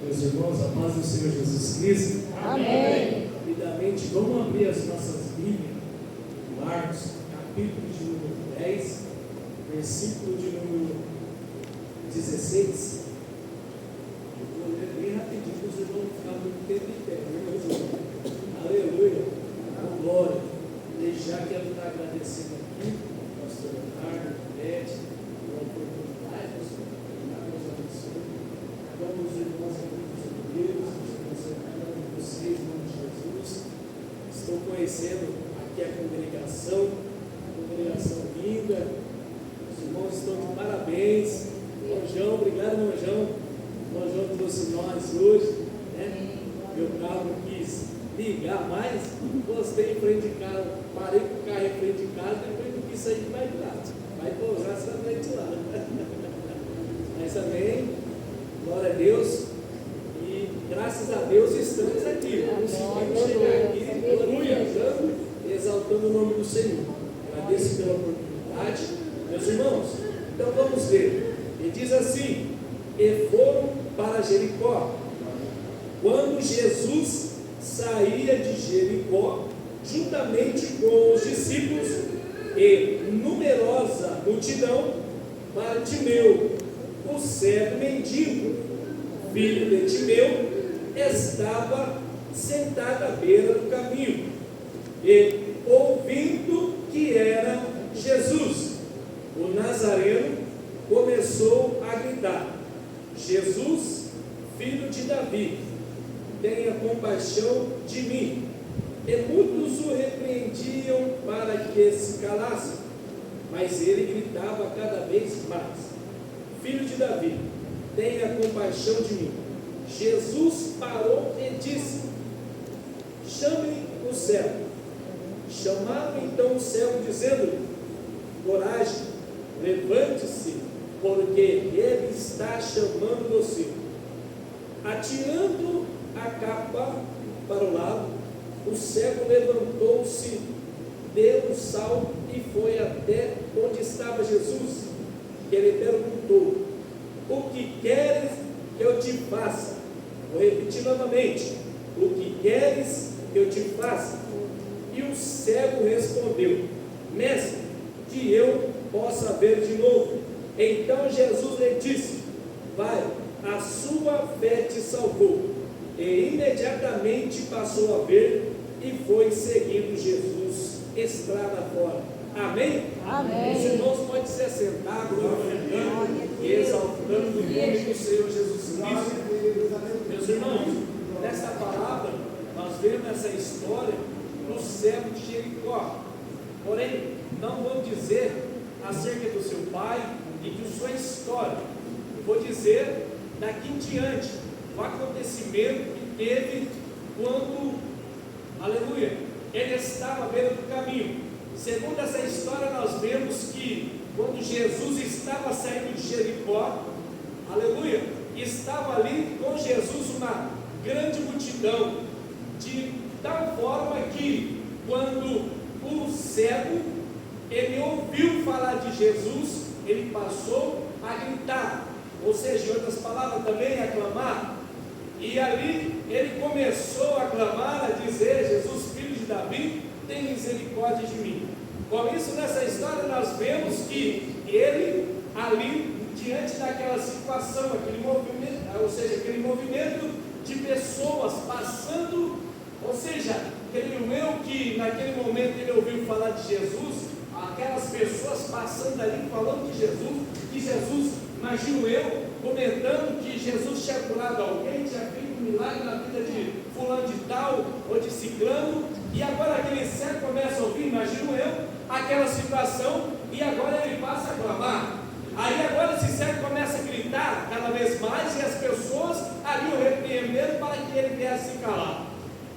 Meus irmãos, a paz do Senhor Jesus Cristo. Amém. Rapidamente, vamos abrir as nossas Bíblias. Marcos, capítulo de número 10, versículo de número 16. Eu vou ler bem rapidinho, para os irmãos ficar muito tempo em pé. Aleluia. Glória. Desde já quero estar agradecendo aqui, pastor Leonardo, Beth, pela oportunidade, pastor. Deus abençoe. Vamos, irmãos, aqui dos obreiros, cada um de vocês, em nome de Jesus. Estou conhecendo aqui a congregação linda. Os irmãos estão de parabéns. Manjão, obrigado, Manjão. Manjão trouxe nós hoje, né? Meu carro não quis ligar mais, postei em frente de casa, parei com o carro em frente de casa, depois não quis sair mais de lá. Vai pousar essa frente lá. Mas amém. Glória a Deus. E graças a Deus estamos aqui. Conseguimos chegar aqui, glorificando, exaltando o nome do Senhor. Agradeço pela oportunidade. Meus irmãos, então vamos ver. Ele diz assim: e foram para Jericó. Quando Jesus saía de Jericó, juntamente com os discípulos e numerosa multidão, Bartimeu, o cego mendigo, filho de Timeu, estava sentado à beira do caminho, e ouvindo que era Jesus, o Nazareno, começou a gritar: Jesus, filho de Davi, tenha compaixão de mim. E muitos o repreendiam para que se calasse, mas ele gritava cada vez mais: Filho de Davi, tenha compaixão de mim. Jesus parou e disse: chame o cego. Chamaram então o cego, dizendo-lhe: coragem, levante-se, porque ele está chamando você. Atirando a capa para o lado, o cego levantou-se, deu um salto e foi até onde estava Jesus. Ele perguntou: o que queres que eu te faça? Vou repetir novamente: o que queres que eu te faça? E o cego respondeu: mestre, que eu possa ver de novo. Então Jesus lhe disse: vai, a sua fé te salvou. E imediatamente passou a ver e foi seguindo Jesus estrada fora. Amém? Amém. Os irmãos podem se assentar, glorificando e exaltando o nome do Senhor Jesus Cristo. Meus irmãos, nessa palavra nós vemos essa história do cego de Jericó. Porém, não vou dizer acerca do seu pai e de sua história. Eu vou dizer daqui em diante o acontecimento que teve quando, aleluia, ele estava à beira do caminho. Segundo essa história, nós vemos que quando Jesus estava saindo de Jericó, aleluia, estava ali com Jesus uma grande multidão, de tal forma que quando o cego, ele ouviu falar de Jesus, ele passou a gritar, ou seja, em outras palavras também, a clamar. E ali ele começou a clamar, a dizer: Jesus, filho de Davi, tem misericórdia de mim. Com isso, nessa história nós vemos que ele ali, diante daquela situação, aquele movimento, ou seja, aquele movimento de pessoas passando, ou seja, creio eu que naquele momento ele ouviu falar de Jesus, aquelas pessoas passando ali falando de Jesus, que Jesus, imagino eu, comentando que Jesus tinha curado alguém, tinha feito um milagre na vida de fulano de tal, ou de ciclano, e agora aquele cego começa a ouvir, imagino eu, aquela situação, e agora ele passa a clamar. Aí agora esse cego começa a gritar cada vez mais, e as pessoas ali o repreendendo para que ele viesse se calar.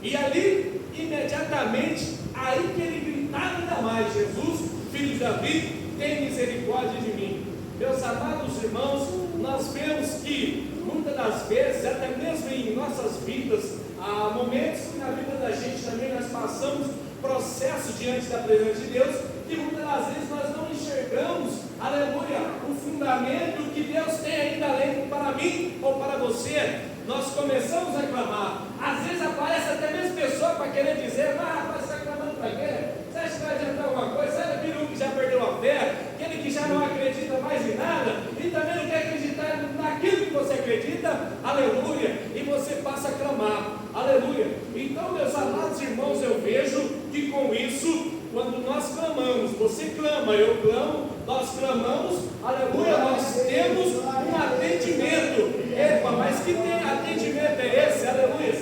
E ali, imediatamente, aí que ele gritava ainda mais: Jesus, filho de Davi, tem misericórdia de mim. Meus amados irmãos, nós vemos que muitas das vezes, até mesmo em nossas vidas, há momentos que na vida da gente também nós passamos processos diante da presença de Deus, que muitas das vezes nós não enxergamos, aleluia, o fundamento que Deus tem ainda além para mim ou para você. nós começamos a clamar. Às vezes aparece até mesmo pessoa para querer dizer: rapaz, você está clamando para quê? Você acha que vai adiantar alguma coisa? Sabe aquele um que já perdeu a fé, aquele que já não acredita mais em nada, e também não quer acreditar naquilo que você acredita? Aleluia! E você passa a clamar, aleluia! Então, meus amados irmãos, eu vejo que com isso, quando nós clamamos, você clama, eu clamo, nós clamamos, aleluia, nós temos um atendimento. Epa, mas que atendimento é esse? Aleluia,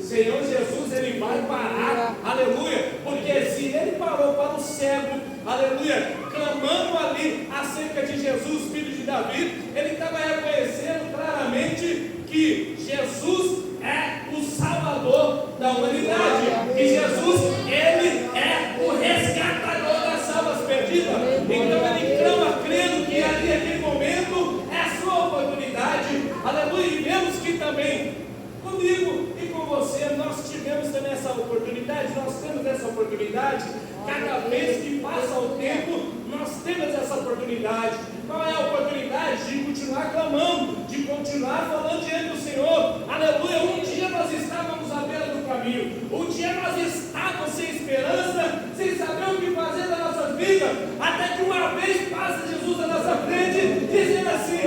Senhor Jesus, Ele vai parar, aleluia, porque se Ele parou para o cego, aleluia, clamando ali acerca de Jesus, filho de Davi, Ele estava reconhecendo claramente que Jesus é o Salvador da humanidade, que Jesus, Ele é o resgatador das almas perdidas. Então Ele clama crendo que ali naquele momento é a sua oportunidade, aleluia. E vemos que também comigo e com você nós tivemos também essa oportunidade, nós temos essa oportunidade. Cada vez que passa o tempo, nós temos essa oportunidade. Qual é a oportunidade? De continuar clamando, de continuar falando diante do Senhor. Aleluia. Um dia nós estávamos à beira do caminho, um dia nós estávamos sem esperança, sem saber o que fazer da nossa vida, até que uma vez passa Jesus à nossa frente, dizendo assim: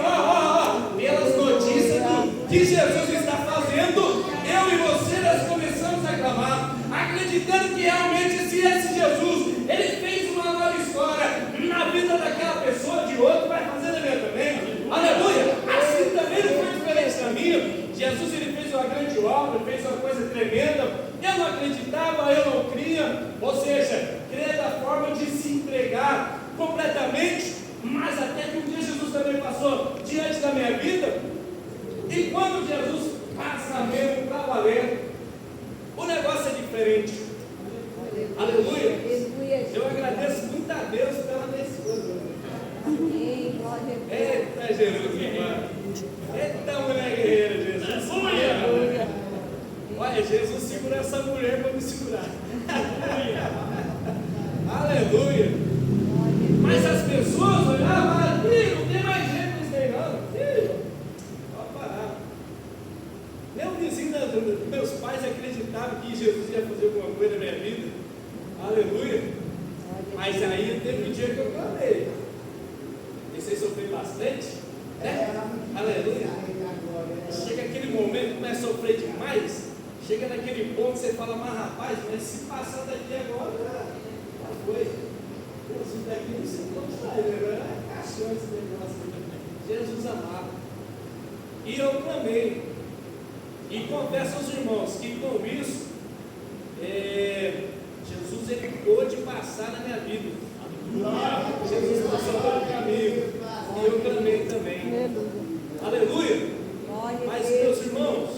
pelas notícias do que Jesus está fazendo, eu e você nós começamos a clamar, acreditando que realmente esse Jesus, Ele fez uma nova história na vida daquela pessoa, de outro, vai fazer na minha também, aleluia. Assim também não foi diferente da minha. Jesus, Ele fez uma grande obra, fez uma coisa tremenda, eu não acreditava, eu não cria, ou seja, crer da forma de se entregar completamente, mas até que um dia Jesus também passou diante da minha vida, e quando Jesus passa mesmo para valer, o negócio é diferente. Aleluia. Eu agradeço muito a Deus pela minha esposa. Eita Jesus, irmã. Eita mulher guerreira, Jesus. Aleluia. Olha, Jesus segura essa mulher para me segurar. Aleluia. Mas as pessoas olhavam: filho, não tem mais jeito nisso aí não. Filho, pode parar. Nem o vizinho dos meus pais acreditavam que Jesus ia fazer alguma coisa na minha vida. Aleluia. Mas aí teve um dia que eu clamei. E vocês sofreram bastante? Aleluia. Chega aquele momento, começa a sofrer demais. Chega naquele ponto que você fala: mas rapaz, mas se passar daqui agora, já foi. Isso daqui não sei como sai, agora é caixão esse negócio. Jesus amado. E eu clamei. E confesso aos irmãos que com isso, Jesus, Ele pôde passar na minha vida. Jesus passou pelo caminho. E eu clamei também. Aleluia. Mas, meus irmãos,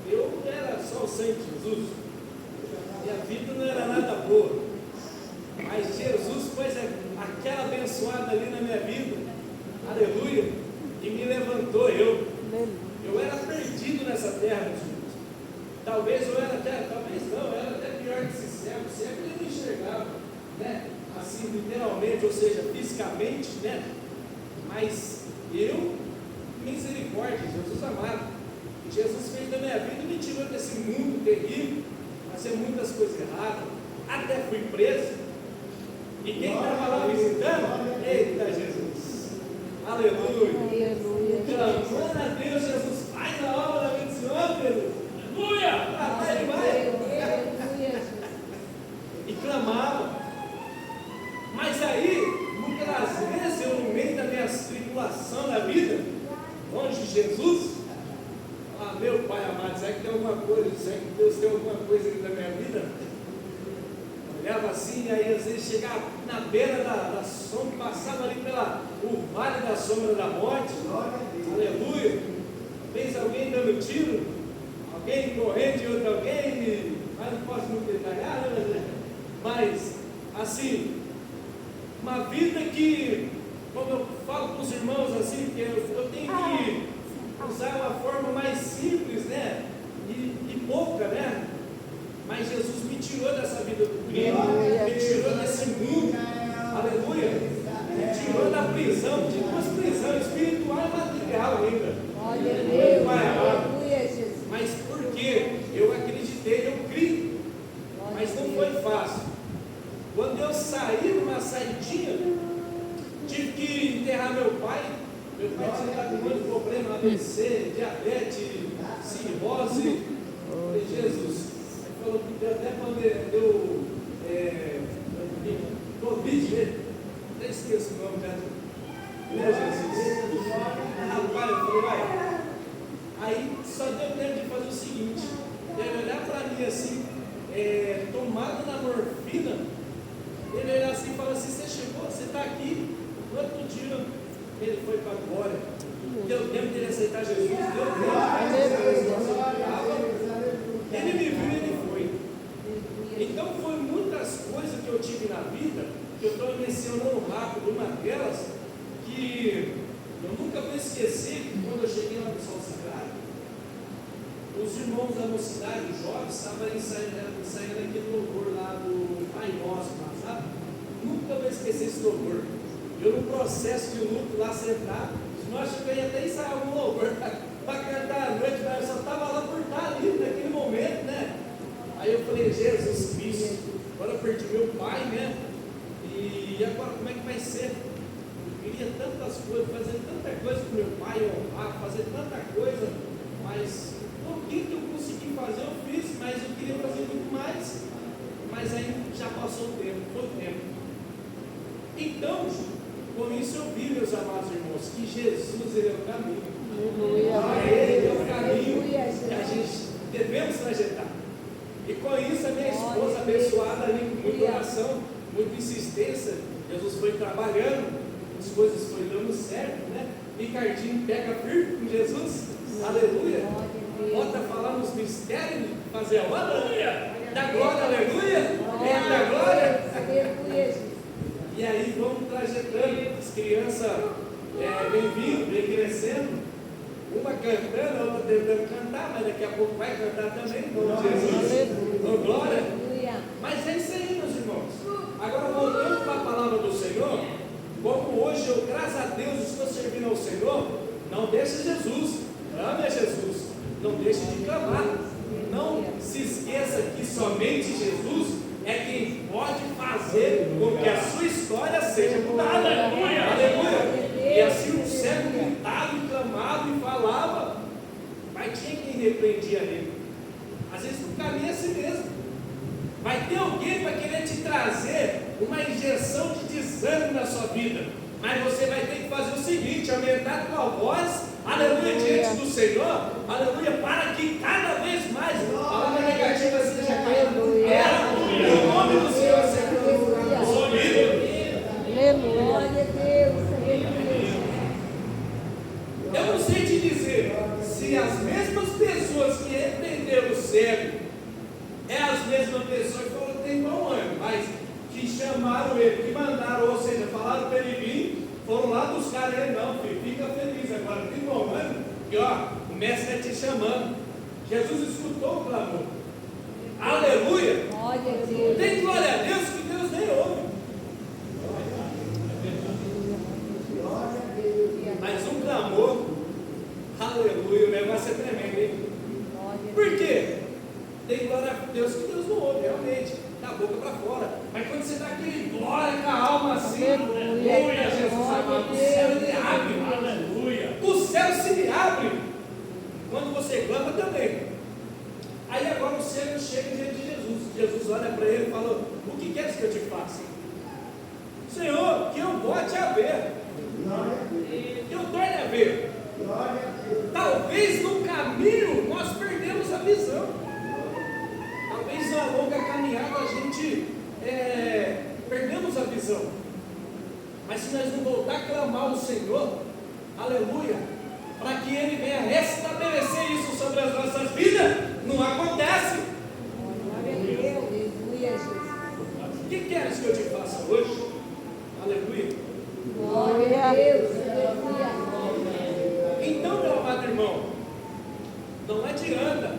eu não era só o sangue de Jesus. Minha vida não era nada boa. Mas Jesus pôs aquela abençoada ali na minha vida. Aleluia. E me levantou. Eu era perdido nessa terra, meus irmãos. Talvez eu era até, talvez não, eu era até pior que esse cego. O cego ele não enxergava, né? Assim, literalmente, ou seja, fisicamente, né? Mas eu, misericórdia, Jesus amado, Jesus fez da minha vida e me tirou desse mundo terrível, fazer muitas coisas erradas, até fui preso. E quem estava lá visitando? Eita Jesus! Aleluia! Clamando a Deus, Jesus, faz a obra da vida do Senhor, Jesus! Aleluia! Vai! E clamava. Mas aí, muitas vezes eu, no meio da minha tribulação na vida, longe de Jesus, meu Pai amado, será que tem alguma coisa? Será que Deus tem alguma coisa aqui na minha vida? Olhava assim, e aí às vezes chegava na beira da sombra, passava ali o vale da sombra da morte. Aleluia. Fez alguém dando tiro, alguém correndo de outro alguém, mas não posso muito detalhar, né? Mas assim, uma vida que, como eu falo com os irmãos assim, que eu tenho que usar uma forma mais simples, né? E pouca, né? Mas Jesus me tirou dessa vida do crime, me tirou desse mundo, aleluia, me tirou da prisão, de duas prisões, espiritual e material ainda. Pai amado. diabetes, cirrose. Falei, Jesus, ele falou que deu até deu Covid, né? Até esqueço o nome, né, Jesus? Rapaz, eu falei, vai. Aí só deu tempo de fazer o seguinte: ele olhar para mim assim, tomado na morfina, ele olhar assim e falar assim: você chegou, você está aqui. No outro dia, ele foi para a glória. Deu tempo de ele aceitar Jesus, deu tempo. Ele me viu e ele foi. Então, foi muitas coisas que eu tive na vida, que eu estou mencionando rápido, uma delas, que eu nunca vou esquecer, que quando eu cheguei lá no Sol Sagrado, os irmãos da mocidade, os jovens, estavam ensaiando aquele louvor lá do Pai Nosso, sabe? Nunca vou esquecer esse louvor. Eu, no processo de luto lá sentado, nós achamos que eu ia até ensaiar algum louvor para cantar à noite, mas eu só estava lá por estar ali naquele momento, né? Aí eu falei, Jesus Cristo, agora eu perdi meu pai, né? E agora como é que vai ser? Eu queria tantas coisas, fazer tanta coisa com meu pai, honrar, fazer tanta coisa, mas o que eu consegui fazer, eu fiz, mas eu queria fazer muito mais. Mas aí já passou o tempo, foi o tempo. Então, com isso eu vi, meus amados irmãos, que Jesus, Ele é o caminho. Ele é o caminho que a gente devemos trajetar. E com isso a minha esposa, abençoada ali, com muita oração, muita insistência, Jesus foi trabalhando, as coisas foram dando certo, né? Ricardinho pega firme com Jesus, aleluia. Bota a falar nos mistérios, fazer a aleluia, da glória, aleluia, da glória. E aí vamos trajetando, as crianças vem vindo, vem crescendo, uma cantando, a outra tentando cantar, mas daqui a pouco vai cantar também, em nome de Jesus, com glória. Mas é isso aí, meus irmãos. Agora voltando para a palavra do Senhor, como hoje eu, graças a Deus, estou servindo ao Senhor, não deixe Jesus, ame a Jesus, não deixe de clamar, não se esqueça que somente Jesus é quem pode fazer com que a sua história seja mudada. Aleluia! E assim o cego gritava e clamava e falava, mas tinha quem repreendia ele. Às vezes no caminho é assim mesmo. Vai ter alguém para querer te trazer uma injeção de desânimo na sua vida, mas você vai ter que fazer o seguinte: aumentar a tua voz, aleluia, diante do Senhor, aleluia, para que cada vez mais a palavra negativa seja caída por terra, no nome do Senhor seja absolvido. Glória a Deus. Eu não sei te dizer se as mesmas pessoas que repreenderam o cego é as mesmas pessoas que foram ter igual ano, mas que chamaram ele, que mandaram, ou seja, falaram para ele vir, foram lá buscar ele. Não, filho, fica feliz agora, tem igual ano, que ó, o mestre está te chamando. Jesus escutou o clamor, aleluia. Glória a Deus. Tem glória a Deus que Deus nem ouve. Mas um clamor, aleluia, o negócio é tremendo, hein? Por quê? Tem glória a Deus que Deus não ouve, realmente, da boca para fora. Mas quando você dá aquele glória com a alma assim, aleluia, Jesus amado, o céu ele abre, aleluia. O céu se lhe abre quando você clama também. Aí agora o cego chega diante de Jesus. Jesus olha para ele e fala: o que queres que eu te faça? Senhor, que eu volte a ver. Que eu torne a ver. Talvez no caminho nós perdemos a visão. Talvez na longa caminhada a gente perdemos a visão. Mas se nós não voltar a clamar ao Senhor, aleluia, para que Ele venha restabelecer isso sobre as nossas vidas, não acontece. O que queres que eu te faça hoje? Aleluia. Glória a Deus. Então, meu amado irmão, não adianta.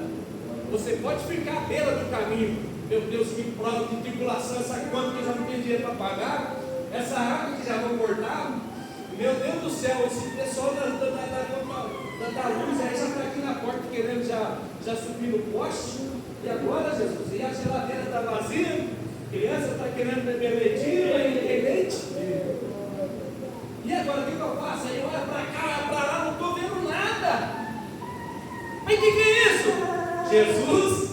Você pode ficar à beira do caminho. Meu Deus, que prova de tribulação, essa conta que já não tem dinheiro para pagar, essa água que já vão cortar. Meu Deus do céu, esse pessoal da luz aí já está aqui na porta querendo já subir no poste. E agora, Jesus? E a geladeira está vazia? A criança está querendo beber leitinho, tem leite? E agora o que eu faço? Aí olha para cá, olha para lá, não estou vendo nada. Aí o que é isso? Jesus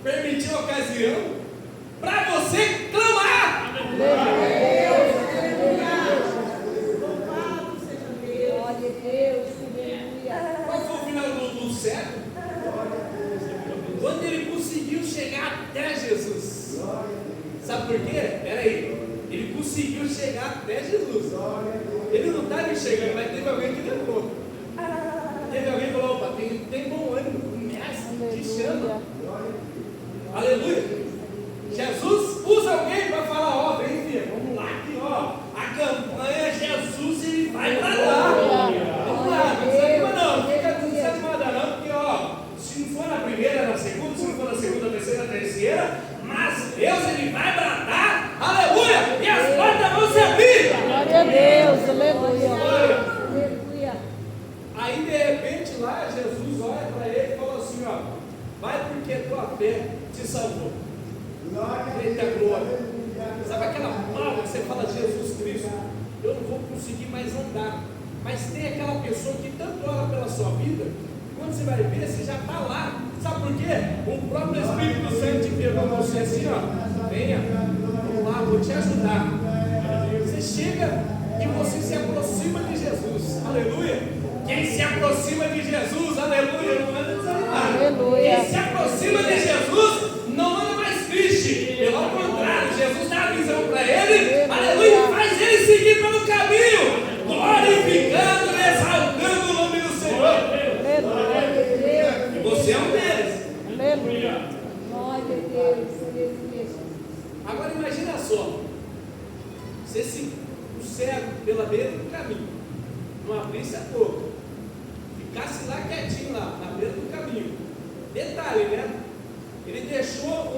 permitiu a ocasião para você clamar. Glória a Deus, aleluia. Qual foi o final do cego? Quando ele conseguiu chegar até Jesus. Sabe por quê? Peraí. Ele conseguiu chegar até Jesus. Ele não estava enxergando, mas teve alguém que levou. Teve alguém que falou: opa, tem bom ânimo, o mestre te chama. Aleluia. Jesus usa alguém para falar: ó, vem filho, vamos lá aqui, ó. A campanha Jesus ele vai para lá. Vamos lá, não desanima não, fica desanimada não, porque ó, se não for na primeira, na segunda, se não for na segunda, terceira, terceira, mas Deus ele vai bradar, aleluia, e as portas vão se abrir. Glória a Deus, aleluia. Aleluia. Aí de repente lá Jesus olha para ele e fala assim: ó, vai porque tua fé te salvou. Eita glória. Sabe aquela palavra que você fala de Jesus Cristo? Eu não vou conseguir mais andar. Mas tem aquela pessoa que tanto ora pela sua vida, quando você vai ver, você já está lá. Sabe por quê? O próprio Espírito Santo te pegou você assim, ó, venha, vamos lá, vou te ajudar. Você chega e você se aproxima de Jesus, aleluia. Quem se aproxima de Jesus, aleluia, não anda desanimado. Aleluia. Quem se aproxima de Jesus não anda mais triste, pelo contrário, Jesus dá a visão para ele, aleluia, faz ele seguir pelo caminho, glorificando, exaltando o nome do Senhor. E você é um deles. Aleluia. Glória a Deus, aleluia. Agora imagina só, se o cego pela beira do caminho não abrisse a boca, ficasse lá quietinho lá, na beira do caminho. Detalhe, né? Ele deixou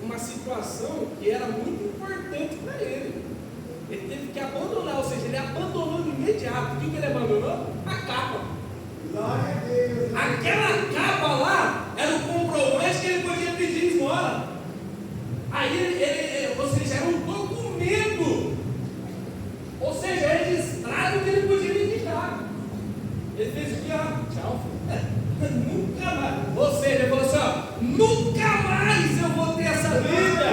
uma situação que era muito importante para ele. Ele teve que abandonar, ou seja, ele abandonou de imediato. O que ele abandonou? A capa. Aquela capa lá era o comprovante que ele podia pedir esmola. Aí ou seja, era um documento, ou seja, registrado que ele podia indicar. Ele fez o que? Tchau. Nunca mais. Ou seja, ele falou assim: ó, nunca mais eu vou ter essa vida.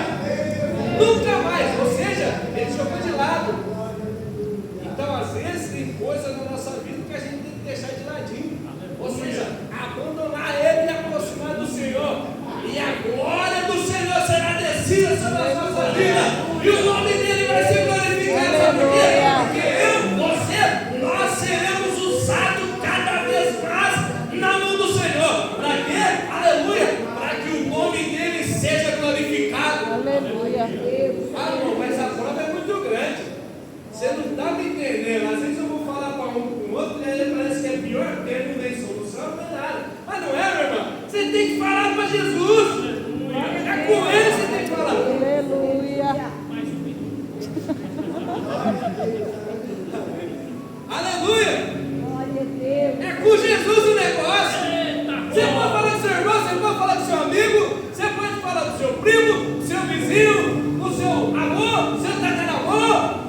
Nunca mais. Ou seja, ele jogou de lado. Então, às vezes, tem coisas na nossa vida que a gente tem que deixar de ladinho. Ou seja, abandonar ele e aproximar do Senhor. E a glória do Senhor será descida sobre a nossa vida. E o nome dele vai ser glorificado. Sabe por quê? Porque nós seremos usados cada vez mais na mão do Senhor. Para quê? Aleluia. Para que o nome dele seja glorificado. Aleluia. Ah, irmão, mas a prova é muito grande. Você não está me entendendo. Às vezes eu vou falar para um com o outro e aí parece que é pior, porque não tem solução, não é nada. Mas não é, meu irmão. Você tem que falar para Jesus. É com ele que você tem que falar. Aleluia. Aleluia. Glória a Deus. É com Jesus o negócio. Você pode falar com seu irmão, você pode falar com seu amigo, você pode falar com seu primo, com seu vizinho, com seu avô, seu tataravô.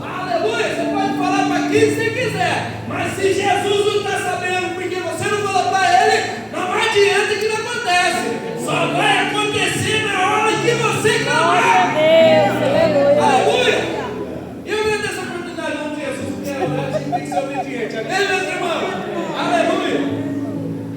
Aleluia. Você pode falar para quem você quiser. Mas se Jesus não está sabendo porque você não falou para ele, não adianta que não acontece. Só vai acontecer na hora que você clamar. Deus, aleluia. Aleluia. E eu agradeço essa oportunidade em nome de Jesus, porque a gente tem que ser obediente. Amém, meus irmãos?